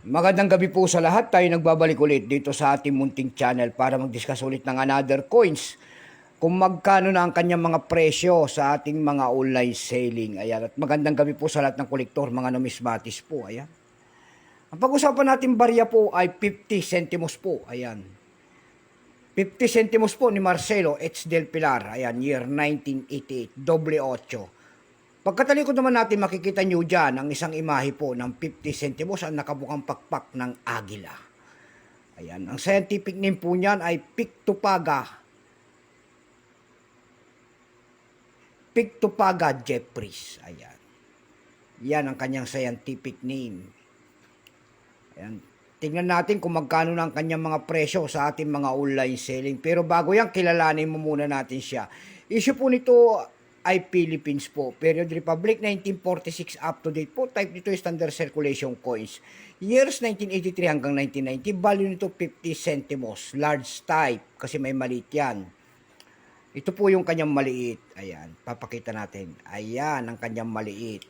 Magandang gabi po sa lahat. Tayo nagbabalik ulit dito sa ating munting channel para mag-discuss ulit ng another coins. Kung magkano na ang kanyang mga presyo sa ating mga online selling. Ayan. At magandang gabi po sa lahat ng kolektor, mga numismatis po. Ayan. Ang pag-usapan natin barya po ay 50 centimos po. Ayan. 50 centimos po ni Marcelo H. Del Pilar. Ayan, year 1988, doble 8. Pagkatalikod naman natin, makikita nyo dyan ang isang imahe po ng 50 centimos ang nakabukang pakpak ng agila. Ayan, ang scientific name po niyan ay Pictopaga Jeffries. Ayan. Yan ang kanyang scientific name. Ayan. Tingnan natin kung magkano na ang kanyang mga presyo sa ating mga online selling. Pero bago yan, kilalanin mo muna natin siya. Issue po nito ay Philippines po. Period Republic 1946 up to date po. Type nito is standard circulation coins. Years 1983 hanggang 1990. Value nito 50 centimos. Large type kasi may maliit yan. Ito po yung kanyang maliit. Ayan. Papakita natin. Ayan ang kanyang maliit.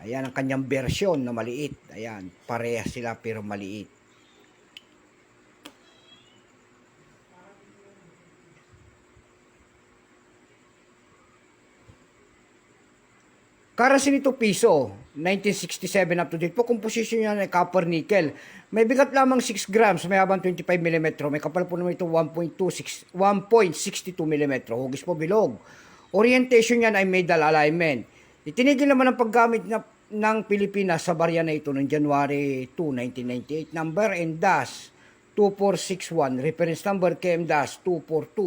Ayan ang kanyang version na maliit. Ayan. Pareha sila pero maliit. Currency nito piso, 1967 up to date po. Composition niya ay copper nickel. May bigat lamang 6 grams, may habang 25 mm. May kapal po naman ito 1.62 mm. Hugis po bilog. Orientation niyan ay medal alignment. Itinigil naman ang paggamit ng Pilipinas sa barya na ito noong January 2, 1998. Number and dash 2461. Reference number KM-242.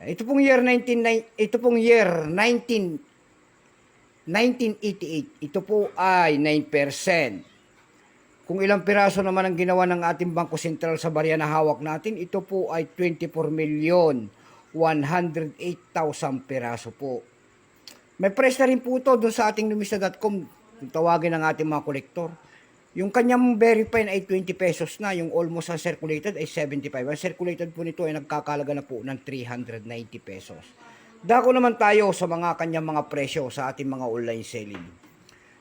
Ito pong year 1988, ito po ay 9%. Kung ilang piraso naman ang ginawa ng ating Bangko Sentral sa barya na hawak natin, ito po ay 24,108,000 piraso po. May price na rin po ito doon sa ating numista.com, tawagin ng ating mga kolektor. Yung kanyang verify ay 20 pesos na, yung almost uncirculated ay 75. Ang circulated po nito ay nagkakalaga na po ng 390 pesos. Dako naman tayo sa mga kanyang mga presyo sa ating mga online selling.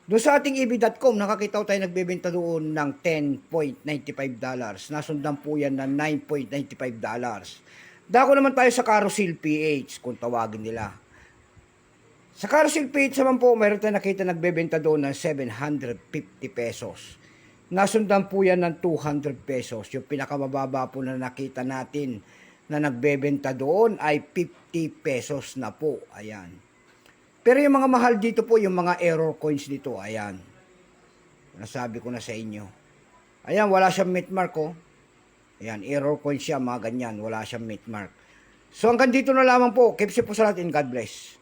Doon sa ating eb.com, nakakita tayo nagbebenta doon ng $10.95. Nasundan po yan ng $9.95. Dako naman tayo sa Carousel PH, kung tawagin nila. Sa Carousel PH naman po, mayroon tayo nakita nagbebenta doon ng 750 pesos. Nasundan po yan ng 200 pesos. Yung pinakamababa po na nakita natin na nagbebenta doon ay 50 pesos na po. Ayan. Pero yung mga mahal dito po, yung mga error coins dito, ayan. Nasabi ko na sa inyo. Ayan, wala siyang meat mark, oh. Ayan, error coins siya, mga ganyan. Wala siyang meat mark. So hanggang dito na lamang po. Keep safe po sa lahat and God bless.